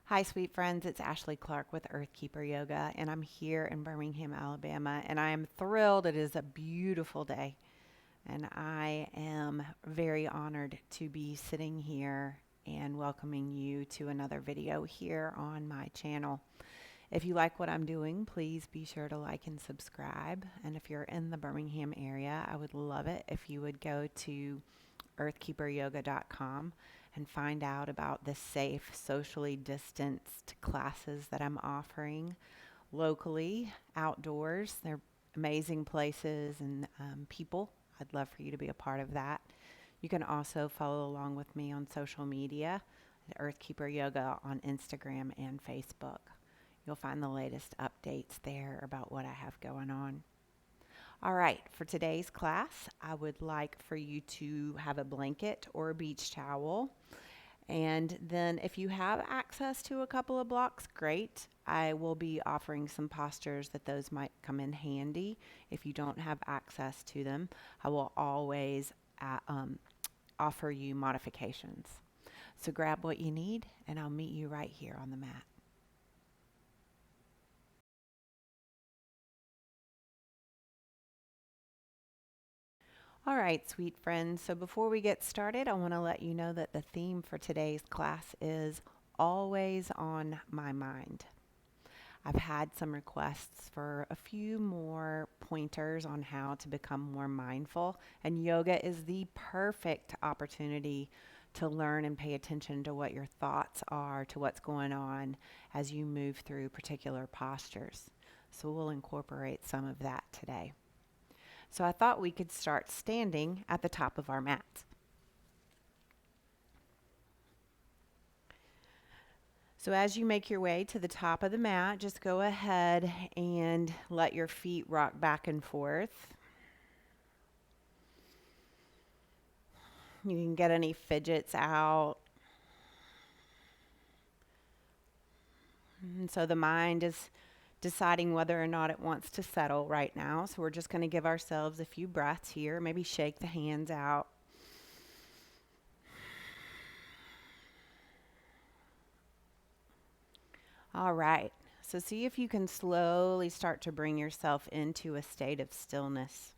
Hi, sweet friends. It's Ashley Clarke with Earthkeeper Yoga, and I'm here in Birmingham, Alabama, and I am thrilled. It is a beautiful day, and I am very honored to be sitting here and welcoming you to another video here on my channel. If you like what I'm doing, please be sure to like and subscribe. And if you're in the Birmingham area, I would love it if you would go to earthkeeperyoga.com and find out about the safe, socially distanced classes that I'm offering locally, outdoors. They're amazing places and people. I'd love for you to be a part of that. You can also follow along with me on social media at Earthkeeper Yoga on Instagram and Facebook. You'll find the latest updates there about what I have going on. All right, for today's class, I would like for you to have a blanket or a beach towel. And then if you have access to a couple of blocks, great. I will be offering some postures that those might come in handy. If you don't have access to them, I will always offer you modifications. So grab what you need, and I'll meet you right here on the mat. All right, sweet friends. So before we get started, I want to let you know that the theme for today's class is always on my mind. I've had some requests for a few more pointers on how to become more mindful, and yoga is the perfect opportunity to learn and pay attention to what your thoughts are, to what's going on as you move through particular postures. So we'll incorporate some of that today. So I thought we could start standing at the top of our mat. So as you make your way to the top of the mat, just go ahead and let your feet rock back and forth. You can get any fidgets out. And so the mind is deciding whether or not it wants to settle right now. So we're just going to give ourselves a few breaths here. Maybe shake the hands out. All right. So see if you can slowly start to bring yourself into a state of stillness.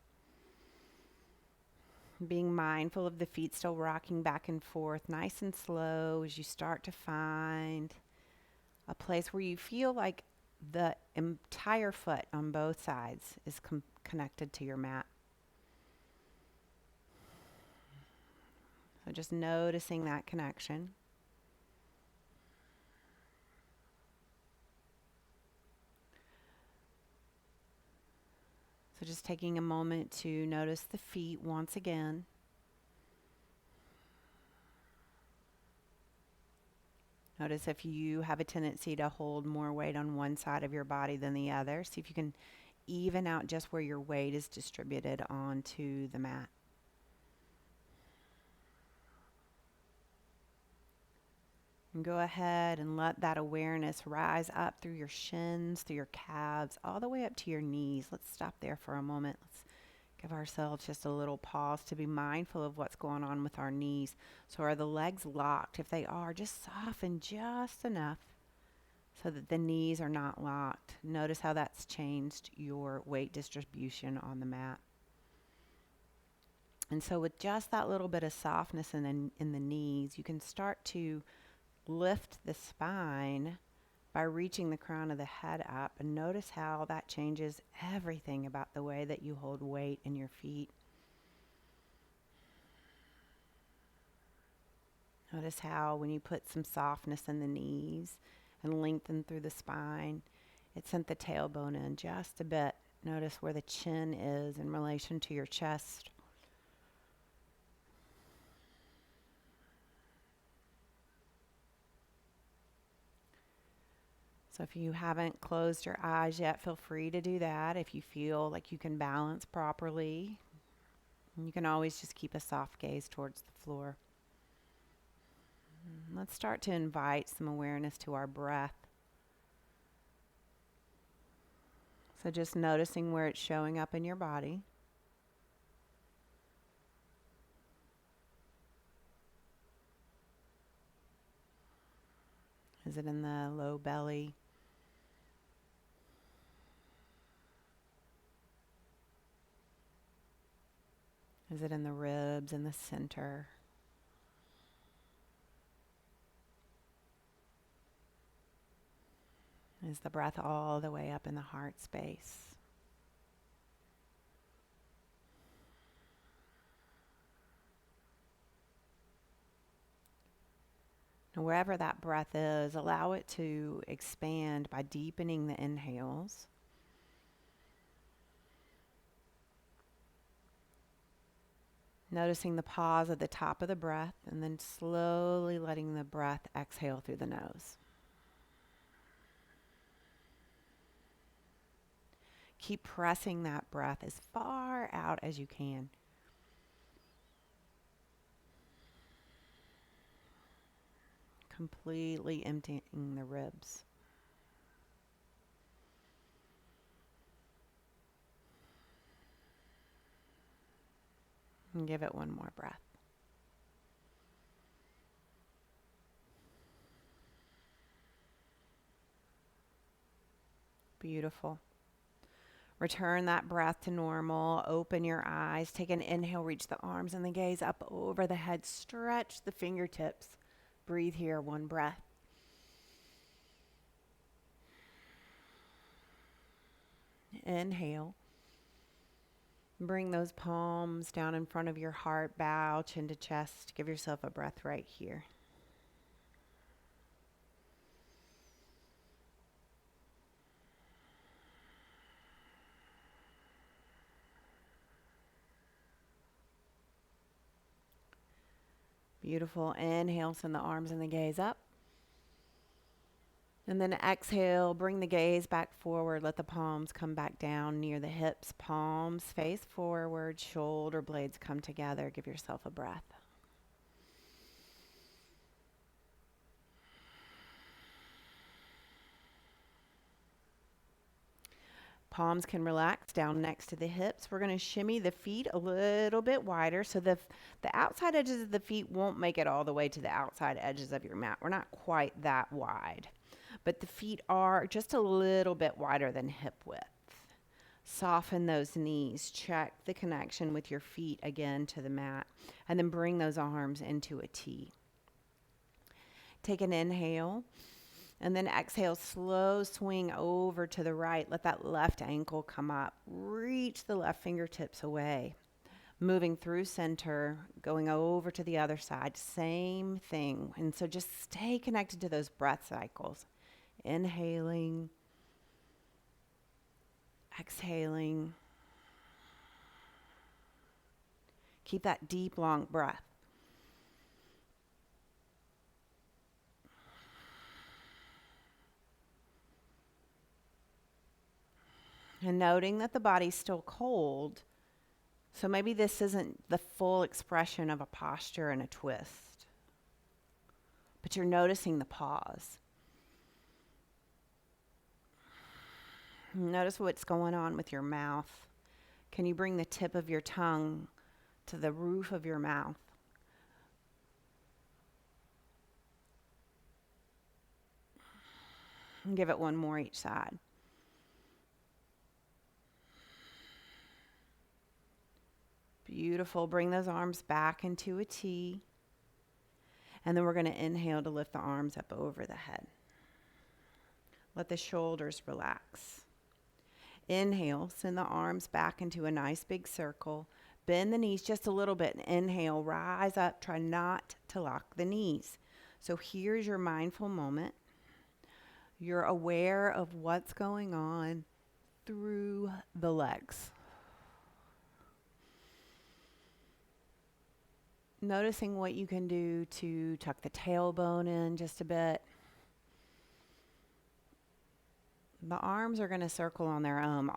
Being mindful of the feet still rocking back and forth, nice and slow, as you start to find a place where you feel like the entire foot on both sides is connected to your mat. So just noticing that connection. So just taking a moment to notice the feet once again. Notice if you have a tendency to hold more weight on one side of your body than the other. See if you can even out just where your weight is distributed onto the mat. And go ahead and let that awareness rise up through your shins, through your calves, all the way up to your knees. Let's stop there for a moment. Let's give ourselves just a little pause to be mindful of what's going on with our knees. So are the legs locked? If they are, just soften just enough so that the knees are not locked. Notice how that's changed your weight distribution on the mat. And so with just that little bit of softness in the knees, you can start to lift the spine by reaching the crown of the head up, and notice how that changes everything about the way that you hold weight in your feet. Notice how when you put some softness in the knees and lengthen through the spine, it sent the tailbone in just a bit. Notice where the chin is in relation to your chest. So if you haven't closed your eyes yet, feel free to do that if you feel like you can balance properly. And you can always just keep a soft gaze towards the floor. Let's start to invite some awareness to our breath. So just noticing where it's showing up in your body. Is it in the low belly? Is it in the ribs, in the center? Is the breath all the way up in the heart space? And wherever that breath is, allow it to expand by deepening the inhales. Noticing the pause at the top of the breath, and then slowly letting the breath exhale through the nose. Keep pressing that breath as far out as you can. Completely emptying the ribs. And give it one more breath. Beautiful. Return that breath to normal. Open your eyes. Take an inhale. Reach the arms and the gaze up over the head. Stretch the fingertips. Breathe here. One breath. Inhale. Bring those palms down in front of your heart. Bow chin to chest. Give yourself a breath right here. Beautiful. Inhale, send the arms and the gaze up. And then exhale, bring the gaze back forward. Let the palms come back down near the hips. Palms face forward, shoulder blades come together. Give yourself a breath. Palms can relax down next to the hips. We're going to shimmy the feet a little bit wider so the outside edges of the feet won't make it all the way to the outside edges of your mat. We're not quite that wide, but the feet are just a little bit wider than hip width. Soften those knees. Check the connection with your feet again to the mat, and then bring those arms into a T. Take an inhale. And then exhale, slow swing over to the right. Let that left ankle come up. Reach the left fingertips away. Moving through center, going over to the other side. Same thing. And so just stay connected to those breath cycles. Inhaling. Exhaling. Keep that deep, long breath. And noting that the body's still cold, so maybe this isn't the full expression of a posture and a twist, but you're noticing the pause. Notice what's going on with your mouth. Can you bring the tip of your tongue to the roof of your mouth? And give it one more each side. Beautiful. Bring those arms back into a T. And then we're going to inhale to lift the arms up over the head. Let the shoulders relax. Inhale, send the arms back into a nice big circle. Bend the knees just a little bit. Inhale, rise up. Try not to lock the knees. So here's your mindful moment. You're aware of what's going on through the legs. Noticing what you can do to tuck the tailbone in just a bit. The arms are going to circle on their own,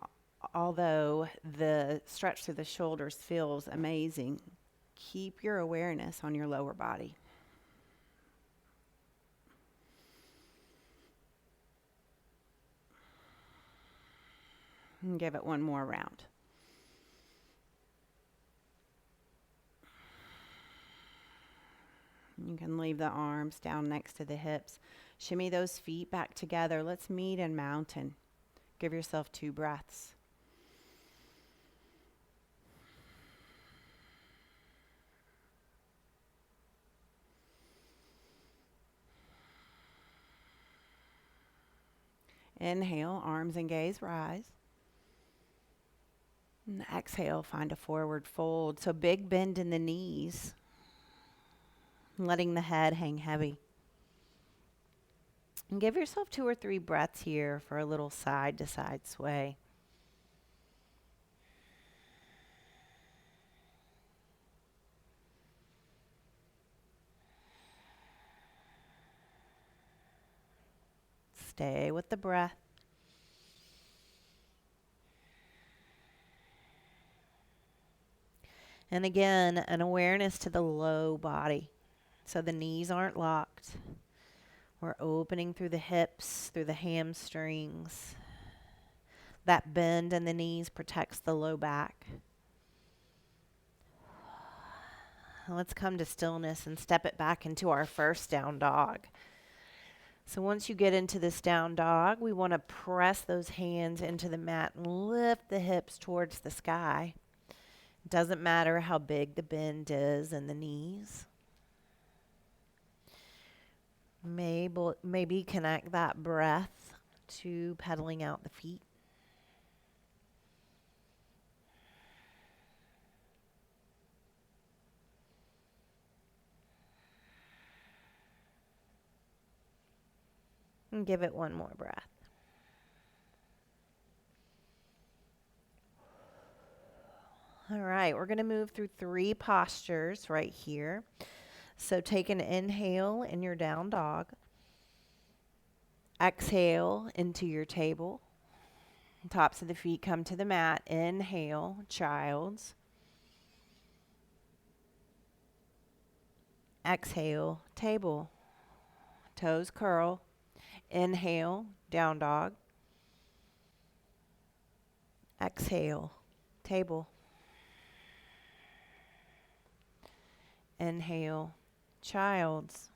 although the stretch through the shoulders feels amazing. Keep your awareness on your lower body. And give it one more round. You can leave the arms down next to the hips. Shimmy those feet back together. Let's meet in mountain. Give yourself 2 breaths. Inhale, arms and gaze rise. And exhale, find a forward fold. So big bend in the knees, letting the head hang heavy. And give yourself 2 or 3 breaths here for a little side to side sway. Stay with the breath. And again, an awareness to the low body. So the knees aren't locked. We're opening through the hips, through the hamstrings. That bend in the knees protects the low back. Let's come to stillness and step it back into our first down dog. So once you get into this down dog, we want to press those hands into the mat and lift the hips towards the sky. It doesn't matter how big the bend is in the knees. Maybe connect that breath to pedaling out the feet. And give it one more breath. All right, we're going to move through 3 postures right here. So take an inhale in your down dog. Exhale into your table. Tops of the feet come to the mat. Inhale, child's. Exhale, table. Toes curl. Inhale, down dog. Exhale, table. Inhale, child's.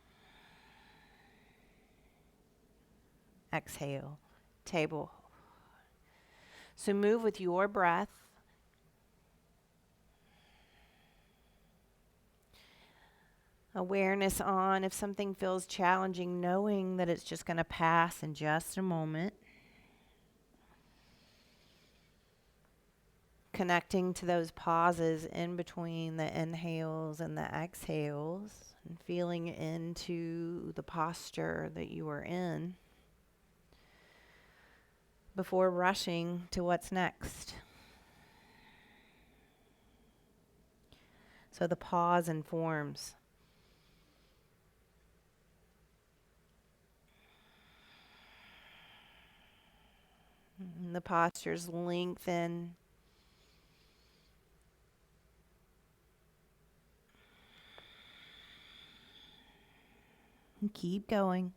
Exhale, table. So move with your breath. Awareness on if something feels challenging, knowing that it's just going to pass in just a moment. Connecting to those pauses in between the inhales and the exhales and feeling into the posture that you are in before rushing to what's next. So the pause informs. And the postures lengthen. And keep going.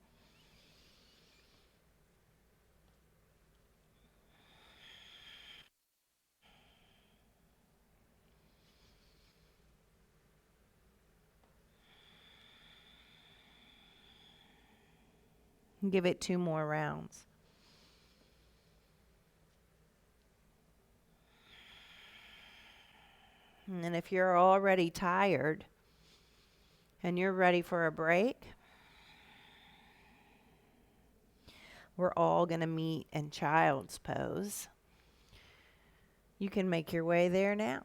Give it 2 more rounds. And if you're already tired and you're ready for a break, we're all going to meet in child's pose. You can make your way there now.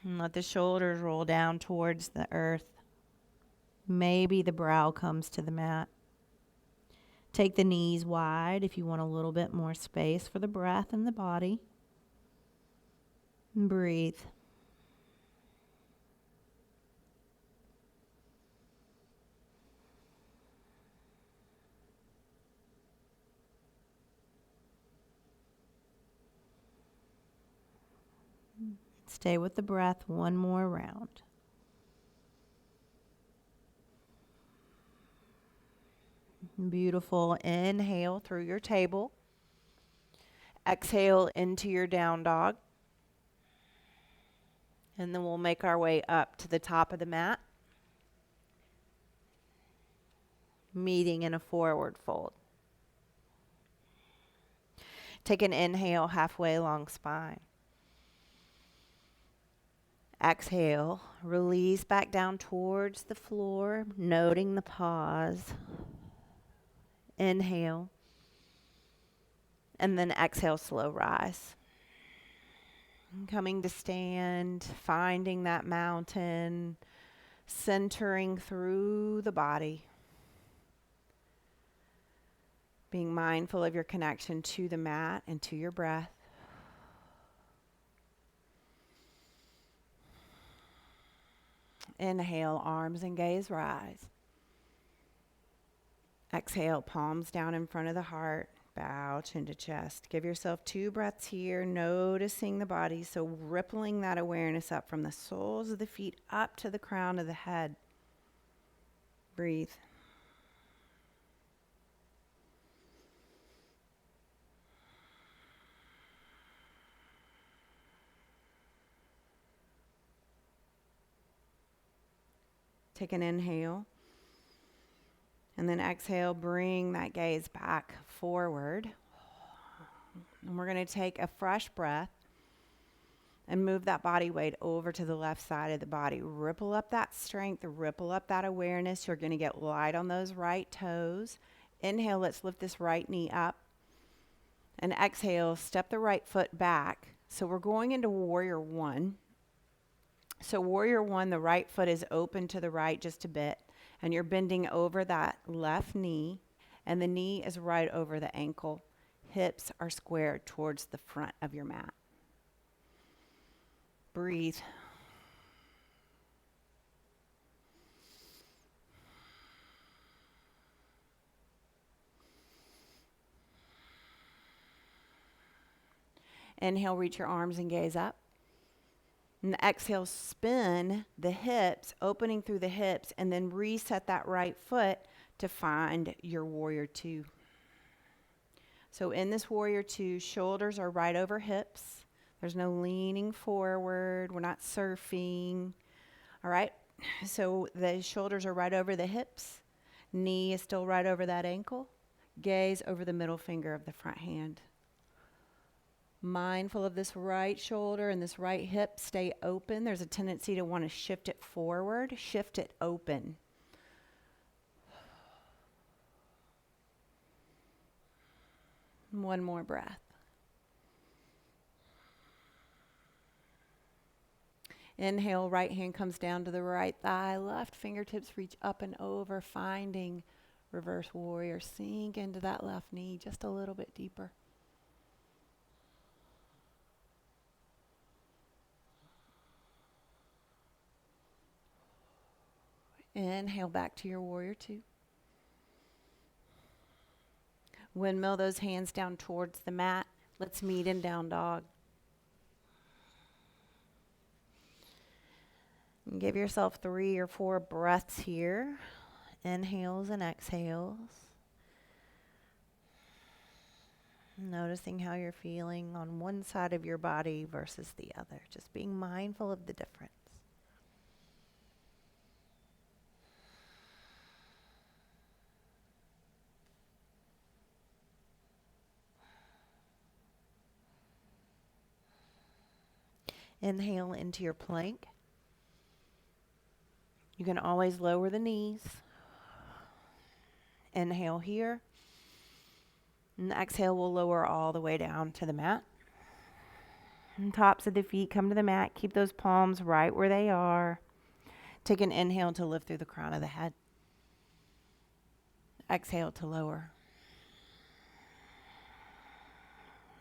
And let the shoulders roll down towards the earth. Maybe the brow comes to the mat. Take the knees wide if you want a little bit more space for the breath and the body. And breathe. Stay with the breath 1 more round. Beautiful. Inhale through your table. Exhale into your down dog. And then we'll make our way up to the top of the mat, meeting in a forward fold. Take an inhale halfway along spine. Exhale, release back down towards the floor, noting the pause. Inhale, and then exhale, slow rise. Coming to stand, finding that mountain, centering through the body. Being mindful of your connection to the mat and to your breath. Inhale, arms and gaze rise. Exhale, palms down in front of the heart. Bow, chin to chest. Give yourself 2 breaths here, noticing the body. So rippling that awareness up from the soles of the feet up to the crown of the head. Breathe. Take an inhale. And then exhale, bring that gaze back forward. And we're going to take a fresh breath and move that body weight over to the left side of the body. Ripple up that strength, ripple up that awareness. You're going to get light on those right toes. Inhale, let's lift this right knee up. And exhale, step the right foot back. So we're going into warrior 1. So warrior 1, the right foot is open to the right just a bit. And you're bending over that left knee, and the knee is right over the ankle. Hips are squared towards the front of your mat. Breathe. Inhale, reach your arms and gaze up. And exhale, spin the hips, opening through the hips, and then reset that right foot to find your warrior 2. So in this warrior 2, shoulders are right over hips. There's no leaning forward. We're not surfing. All right? So the shoulders are right over the hips. Knee is still right over that ankle. Gaze over the middle finger of the front hand. Mindful of this right shoulder and this right hip. Stay open. There's a tendency to want to shift it forward. Shift it open. One more breath. Inhale, right hand comes down to the right thigh. Left fingertips reach up and over, finding reverse warrior. Sink into that left knee just a little bit deeper. Inhale back to your warrior 2. Windmill those hands down towards the mat. Let's meet in down dog. And give yourself 3 or 4 breaths here. Inhales and exhales. Noticing how you're feeling on one side of your body versus the other. Just being mindful of the difference. Inhale into your plank. You can always lower the knees. Inhale here. And exhale, we'll lower all the way down to the mat. And tops of the feet come to the mat. Keep those palms right where they are. Take an inhale to lift through the crown of the head. Exhale to lower.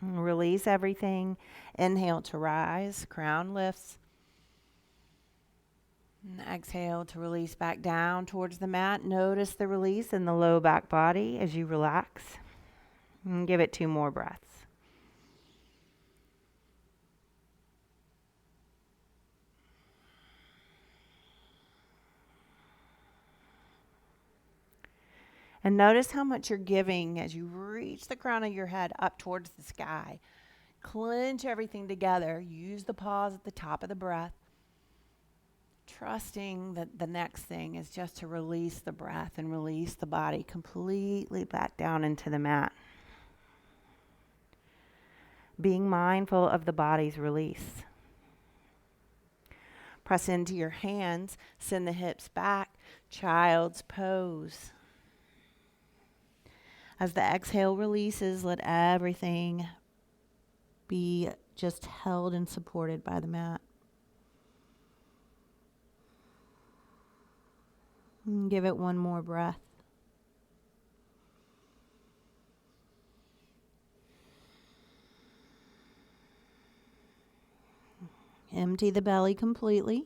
Release everything. Inhale to rise. Crown lifts. And exhale to release back down towards the mat. Notice the release in the low back body as you relax. And give it 2 more breaths. And notice how much you're giving as you reach the crown of your head up towards the sky. Clench everything together. Use the pause at the top of the breath. trusting that the next thing is just to release the breath and release the body completely back down into the mat. Being mindful of the body's release. Press into your hands, send the hips back, child's pose. As the exhale releases, let everything be just held and supported by the mat. And give it one more breath. Empty the belly completely,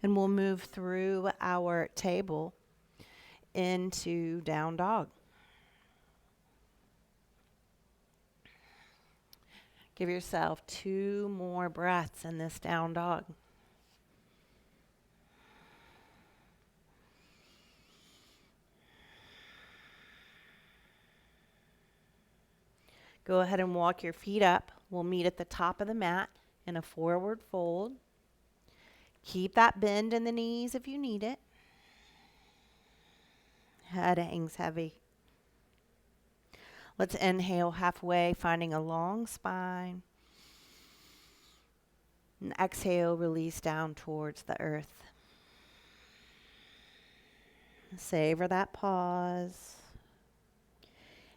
and we'll move through our table into down dog. Give yourself 2 more breaths in this down dog. Go ahead and walk your feet up. We'll meet at the top of the mat in a forward fold. Keep that bend in the knees if you need it. Head hangs heavy. Let's inhale halfway, finding a long spine. And exhale, release down towards the earth. Savor that pause.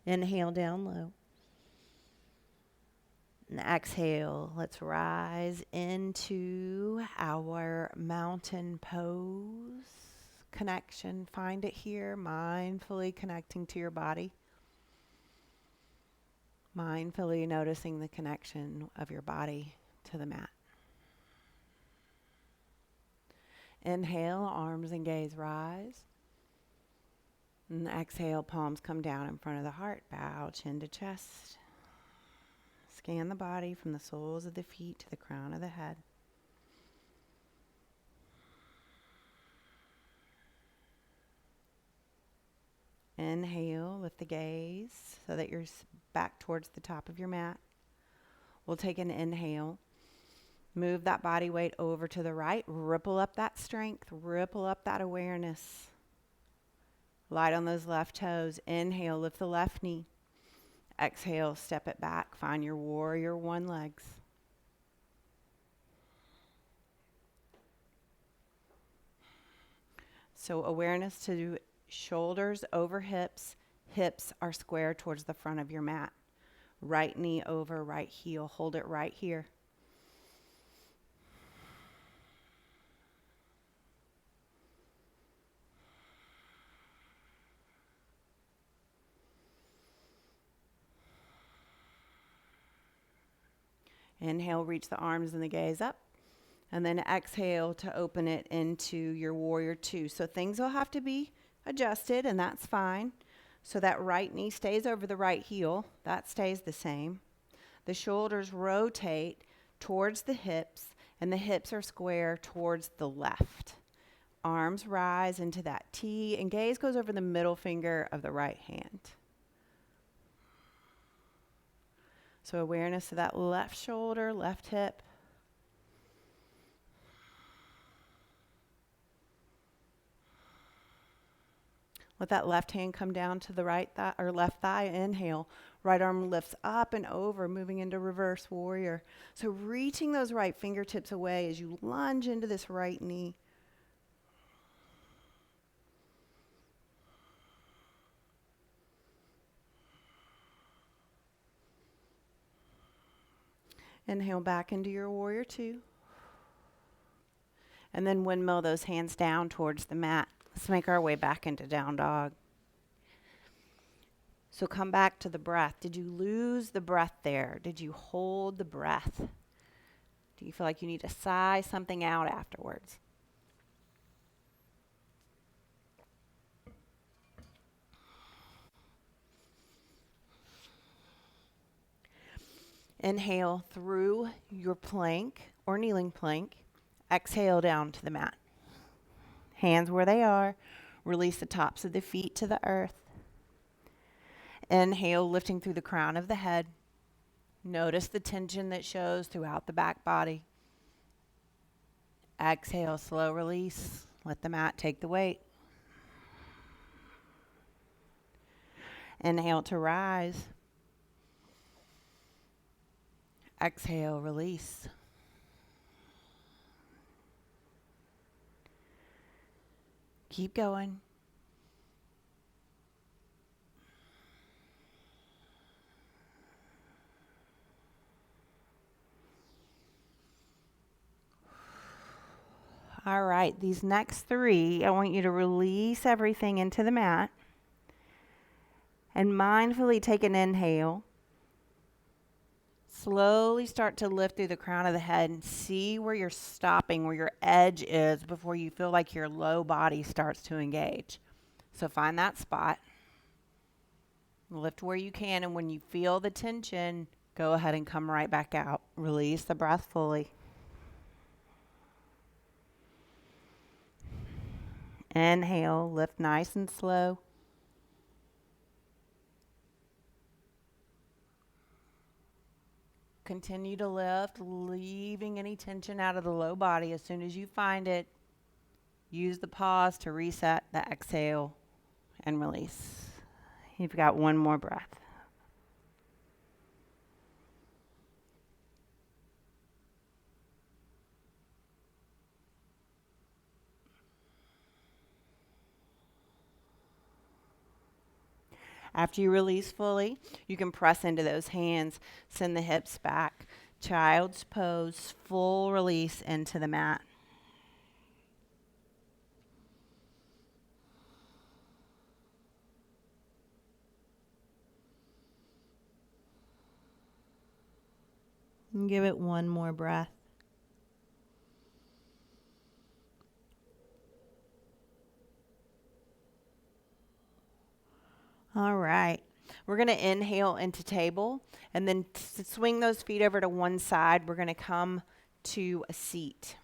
Inhale down low. And exhale, let's rise into our mountain pose. Connection, find it here, mindfully connecting to your body. Mindfully noticing the connection of your body to the mat. Inhale, arms and gaze rise. And exhale, palms come down in front of the heart, bow chin to chest. Scan the body from the soles of the feet to the crown of the head. Inhale, lift the gaze so that you're back towards the top of your mat. We'll take an inhale. Move that body weight over to the right. Ripple up that strength. Ripple up that awareness. Light on those left toes. Inhale, lift the left knee. Exhale, step it back. Find your warrior 1 legs. So awareness to shoulders over hips. Hips are square towards the front of your mat. Right knee over right heel. Hold it right here. Inhale, reach the arms and the gaze up. And then exhale to open it into your warrior 2. So things will have to be adjusted, and that's fine. So that right knee stays over the right heel. That stays the same. The shoulders rotate towards the hips, and the hips are square towards the left. Arms rise into that T, and gaze goes over the middle finger of the right hand. So awareness of that left shoulder, left hip. Let that left hand come down to the right thigh or left thigh. Inhale. Right arm lifts up and over, moving into reverse warrior. So reaching those right fingertips away as you lunge into this right knee. Inhale back into your warrior 2. And then windmill those hands down towards the mat. Let's make our way back into down dog. So come back to the breath. Did you lose the breath there? Did you hold the breath? Do you feel like you need to sigh something out afterwards? Inhale through your plank or kneeling plank. Exhale down to the mat. Hands where they are. Release the tops of the feet to the earth. Inhale, lifting through the crown of the head. Notice the tension that shows throughout the back body. Exhale, slow release. Let the mat take the weight. Inhale to rise. Exhale, release. Keep going. All right, these next three, I want you to release everything into the mat and mindfully take an inhale. Slowly start to lift through the crown of the head and see where you're stopping, where your edge is before you feel like your low body starts to engage. So find that spot. Lift where you can, and when you feel the tension, go ahead and come right back out. Release the breath fully. Inhale, lift nice and slow. Continue to lift, leaving any tension out of the low body. As soon as you find it, use the pause to reset the exhale and release. You've got one more breath. After you release fully, you can press into those hands, send the hips back. Child's pose, full release into the mat. And give it one more breath. All right. We're going to inhale into table and then swing those feet over to one side. We're going to come to a seat.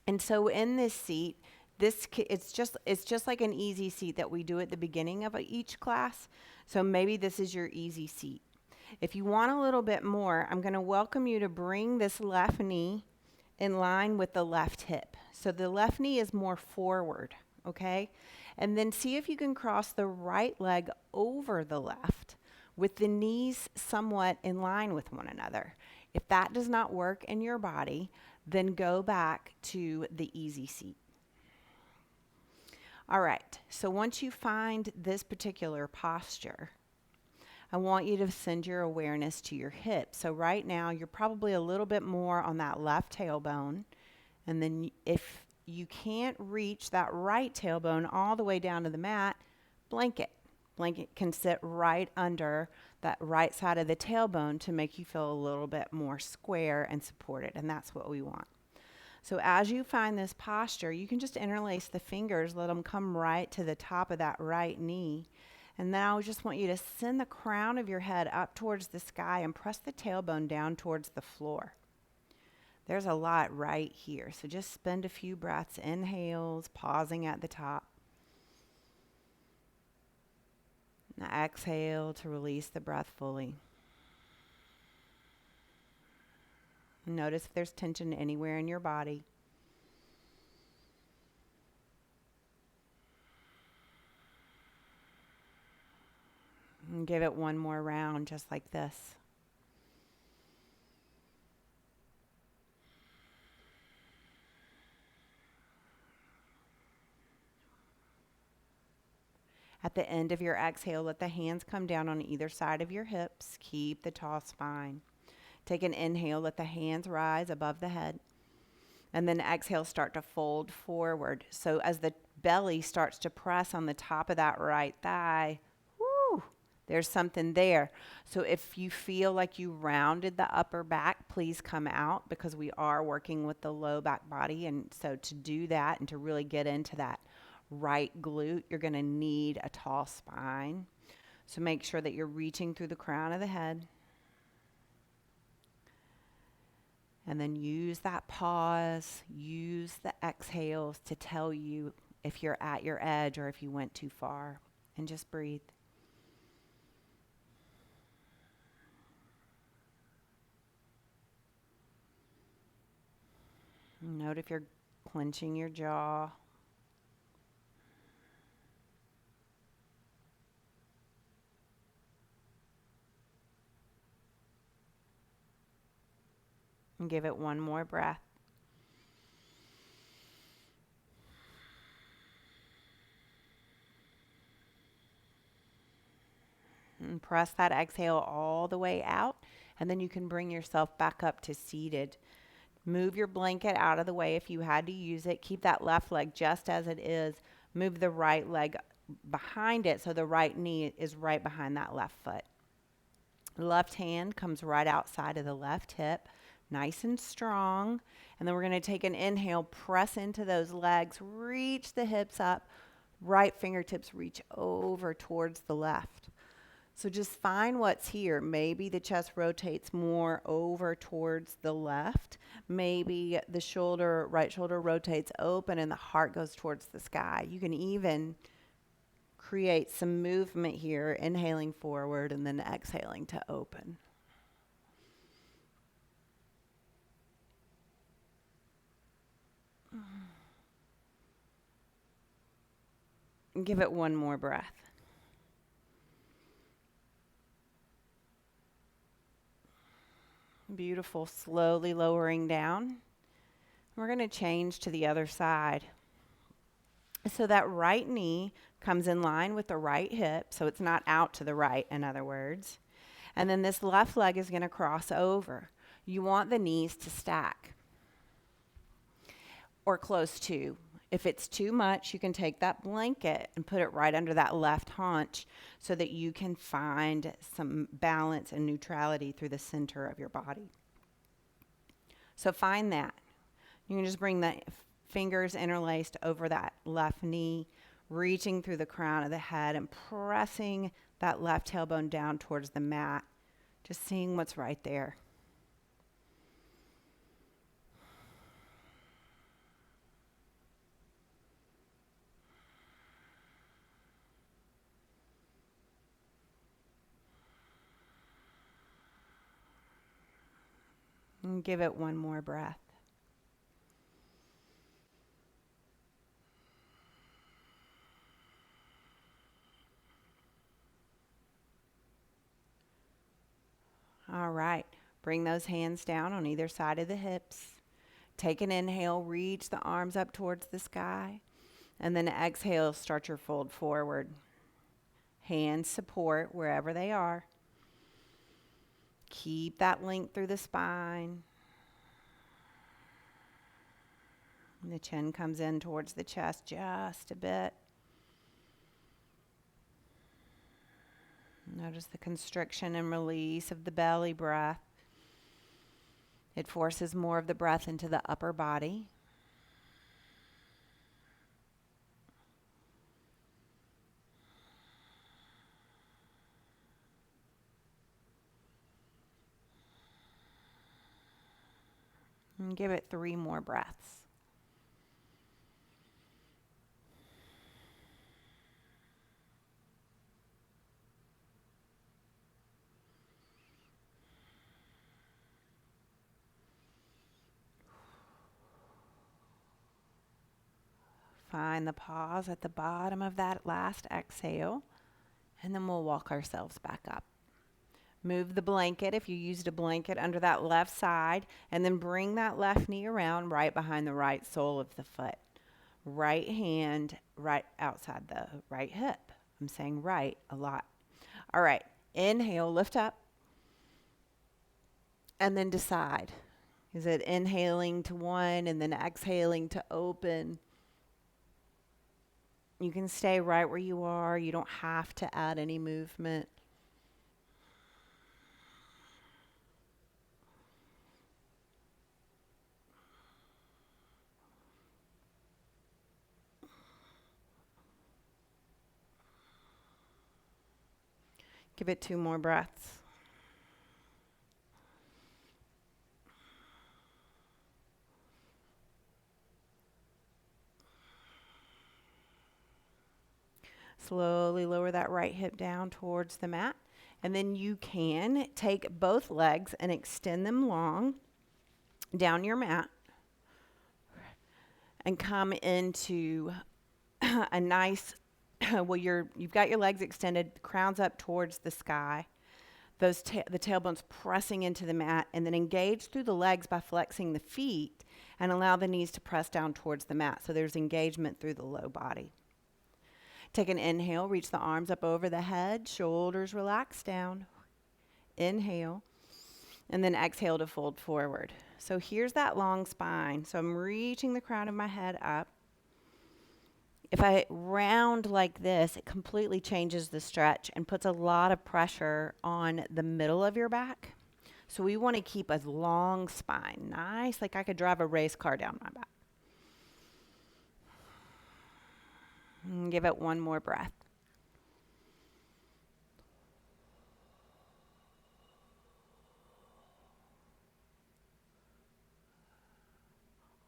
And so in this seat, it's just like an easy seat that we do at the beginning of each class. So maybe this is your easy seat. If you want a little bit more, I'm going to welcome you to bring this left knee in line with the left hip. So the left knee is more forward, okay? And then see if you can cross the right leg over the left with the knees somewhat in line with one another. If that does not work in your body, then go back to the easy seat. All right, so once you find this particular posture, I want you to send your awareness to your hips. So right now, you're probably a little bit more on that left tailbone. And then if you can't reach that right tailbone all the way down to the mat, blanket. Blanket can sit right under that right side of the tailbone to make you feel a little bit more square and supported. And that's what we want. So as you find this posture, you can just interlace the fingers, let them come right to the top of that right knee. And now I just want you to send the crown of your head up towards the sky and press the tailbone down towards the floor. There's a lot right here. So just spend a few breaths, inhales, pausing at the top. Now exhale to release the breath fully. Notice if there's tension anywhere in your body. And give it one more round just like this. At the end of your exhale, let the hands come down on either side of your hips. Keep the tall spine. Take an inhale, let the hands rise above the head. And then exhale, start to fold forward. So as the belly starts to press on the top of that right thigh, whoo, there's something there. So if you feel like you rounded the upper back, please come out because we are working with the low back body. And so to do that and to really get into that right glute, you're going to need a tall spine. So make sure that you're reaching through the crown of the head. And then use that pause, use the exhales to tell you if you're at your edge or if you went too far. And just breathe. Note if you're clenching your jaw. And give it one more breath. And press that exhale all the way out, and then you can bring yourself back up to seated. Move your blanket out of the way if you had to use it. Keep that left leg just as it is. Move the right leg behind it so the right knee is right behind that left foot. Left hand comes right outside of the left hip, nice and strong. And then we're going to take an inhale, press into those legs, reach the hips up, right fingertips reach over towards the left. So just find what's here. Maybe the chest rotates more over towards the left. Maybe the right shoulder rotates open and the heart goes towards the sky. You can even create some movement here, inhaling forward and then exhaling to open. And give it one more breath. Beautiful. Slowly lowering down. We're going to change to the other side. So that right knee comes in line with the right hip, so it's not out to the right, in other words. And then this left leg is going to cross over. You want the knees to stack or close to. If it's too much, you can take that blanket and put it right under that left haunch so that you can find some balance and neutrality through the center of your body. So find that. You can just bring the fingers interlaced over that left knee, reaching through the crown of the head and pressing that left tailbone down towards the mat, just seeing what's right there. And give it one more breath. All right, bring those hands down on either side of the hips. Take an inhale, reach the arms up towards the sky, and then exhale, start your fold forward. Hands support wherever they are. Keep that length through the spine. And the chin comes in towards the chest just a bit. Notice the constriction and release of the belly breath. It forces more of the breath into the upper body. And give it 3 more breaths. Find the pause at the bottom of that last exhale, and then we'll walk ourselves back up. Move the blanket, if you used a blanket, under that left side, and then bring that left knee around right behind the right sole of the foot. Right hand right outside the right hip. I'm saying right a lot. All right, inhale, lift up, and then decide. Is it inhaling to one and then exhaling to open? You can stay right where you are. You don't have to add any movement. Give it 2 more breaths. Slowly lower that right hip down towards the mat. And then you can take both legs and extend them long down your mat. and come into a nice, well, you've got your legs extended, crown's up towards the sky. The tailbone's pressing into the mat, and then engage through the legs by flexing the feet and allow the knees to press down towards the mat. So there's engagement through the low body. Take an inhale, reach the arms up over the head, shoulders relax down. Inhale, and then exhale to fold forward. So here's that long spine. So I'm reaching the crown of my head up. If I round like this, it completely changes the stretch and puts a lot of pressure on the middle of your back. So we want to keep a long spine, nice, like I could drive a race car down my back. And give it one more breath.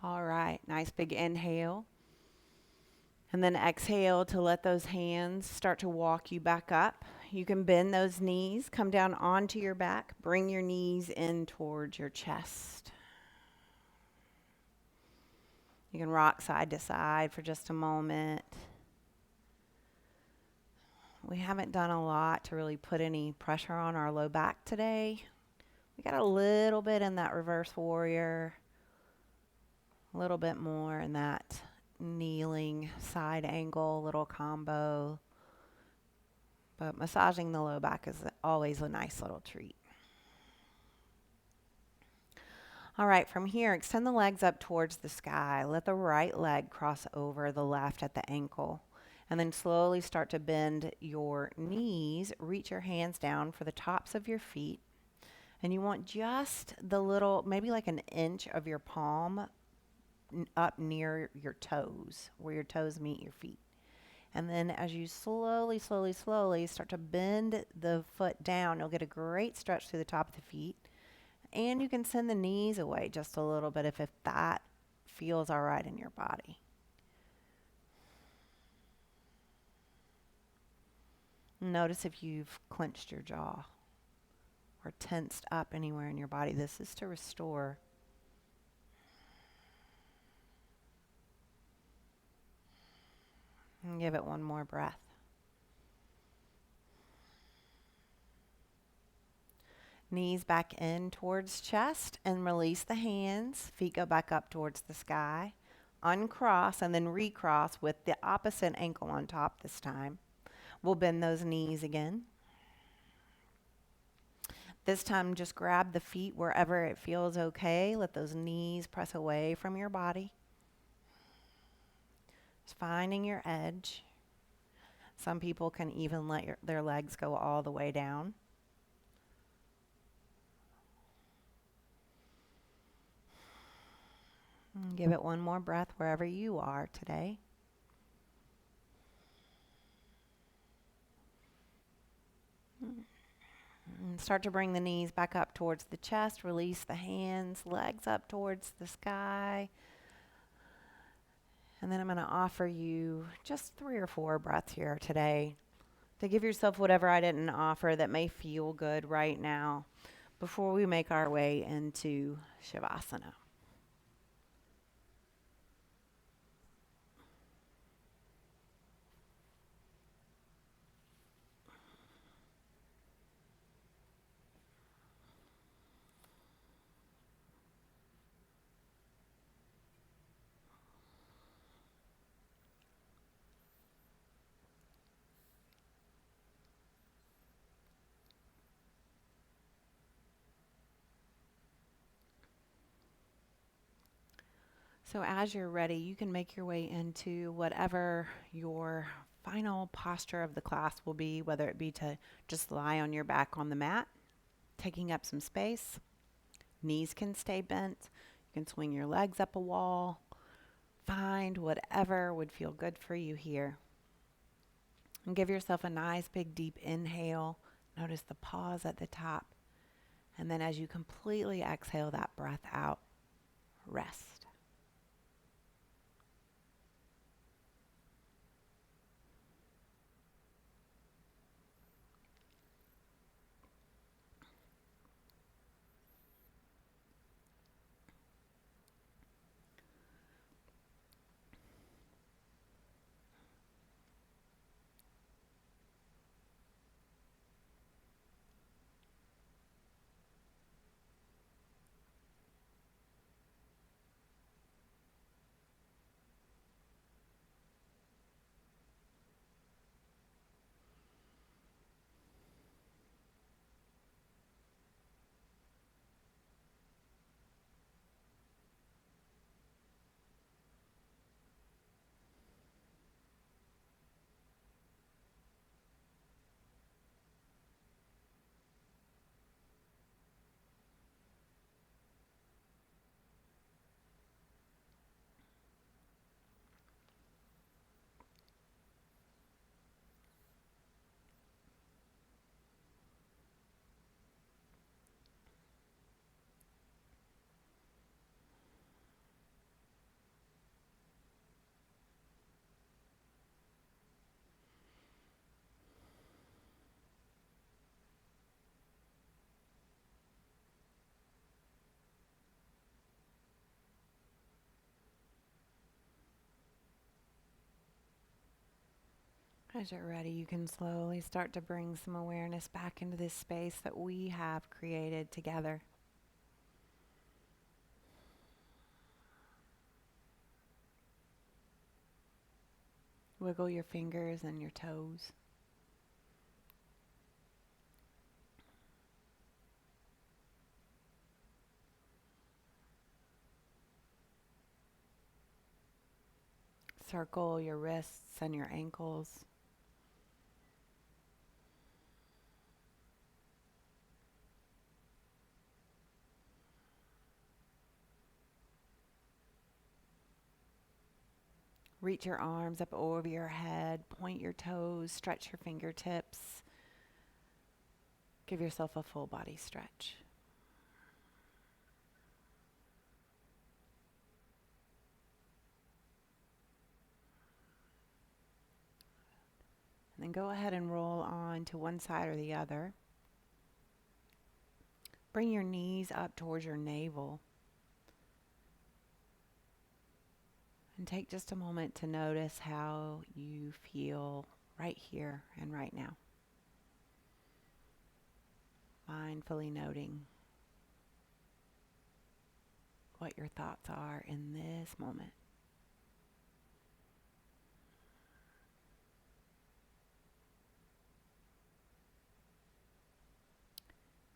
All right, nice big inhale. And then exhale to let those hands start to walk you back up. You can bend those knees, come down onto your back, bring your knees in towards your chest. You can rock side to side for just a moment. We haven't done a lot to really put any pressure on our low back today. We got a little bit in that reverse warrior, a little bit more in that kneeling side angle, little combo. But massaging the low back is always a nice little treat. All right, from here, extend the legs up towards the sky. Let the right leg cross over the left at the ankle. And then slowly start to bend your knees. Reach your hands down for the tops of your feet. And you want just the little, maybe like an inch of your palm up near your toes, where your toes meet your feet. And then as you slowly start to bend the foot down, you'll get a great stretch through the top of the feet. And you can send the knees away just a little bit if that feels all right in your body. Notice if you've clenched your jaw or tensed up anywhere in your body. This is to restore. And give it one more breath. Knees back in towards chest and release the hands. Feet go back up towards the sky. Uncross and then recross with the opposite ankle on top this time. We'll bend those knees again. This time just grab the feet wherever it feels okay. Let those knees press away from your body. Just finding your edge. Some people can even let their legs go all the way down. And give it one more breath wherever you are today. And start to bring the knees back up towards the chest. Release the hands, legs up towards the sky. And then I'm going to offer you just 3 or 4 breaths here today to give yourself whatever I didn't offer that may feel good right now before we make our way into Shavasana. So as you're ready, you can make your way into whatever your final posture of the class will be, whether it be to just lie on your back on the mat, taking up some space. Knees can stay bent. You can swing your legs up a wall. Find whatever would feel good for you here. And give yourself a nice big deep inhale. Notice the pause at the top. And then as you completely exhale that breath out, rest. As you're ready, you can slowly start to bring some awareness back into this space that we have created together. Wiggle your fingers and your toes. Circle your wrists and your ankles. Reach your arms up over your head, point your toes, stretch your fingertips. Give yourself a full body stretch. And then go ahead and roll on to one side or the other. Bring your knees up towards your navel. And take just a moment to notice how you feel right here and right now. Mindfully noting what your thoughts are in this moment.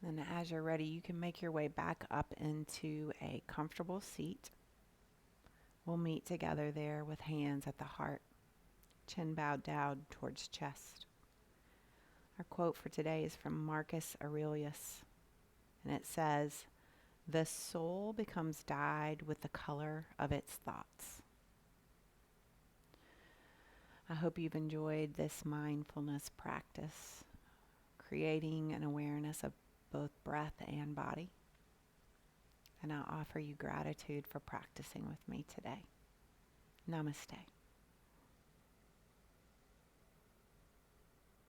Then as you're ready, you can make your way back up into a comfortable seat. We'll meet together there with hands at the heart, chin bowed down towards chest. Our quote for today is from Marcus Aurelius, and it says, "The soul becomes dyed with the color of its thoughts." I hope you've enjoyed this mindfulness practice, creating an awareness of both breath and body. And I offer you gratitude for practicing with me today. Namaste.